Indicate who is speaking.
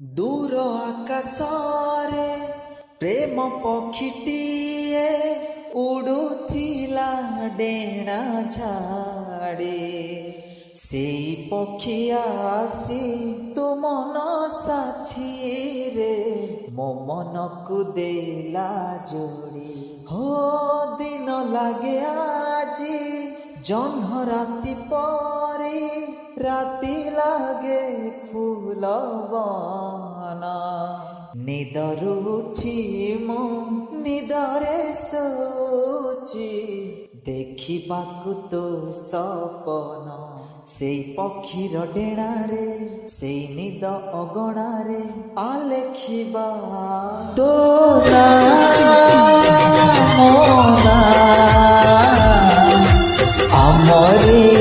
Speaker 1: ଦୂର ଆକାଶରେ ପ୍ରେମ ପକ୍ଷୀଟିଏ ଉଡୁଥିଲା ଡେଣା ଝାଡି। ସେଇ ପକ୍ଷୀ ଆସି ତୁ ମନ ସାଥିରେ ମୋ ମନକୁ ଦେଲା ଯୋଡ଼ି। ହୋ ଦିନ ଲାଗେ ଆଜି ଜହ୍ନ ରାତି ପରି, ରାତି ଲାଗେ ଫୁଲ ବନ। ନିଦରୁ ଉଠି ମୁଁ ନିଦରେ ଶୋଉଚି, ଦେଖିବାକୁ ତୋ ସପନ। ସେଇ ପକ୍ଷୀର ଡେଣାରେ ସେଇ ନିଦ ଅଗଣାରେ ଆଲେଖିବା ତୋ ନାମ। ଆମରେ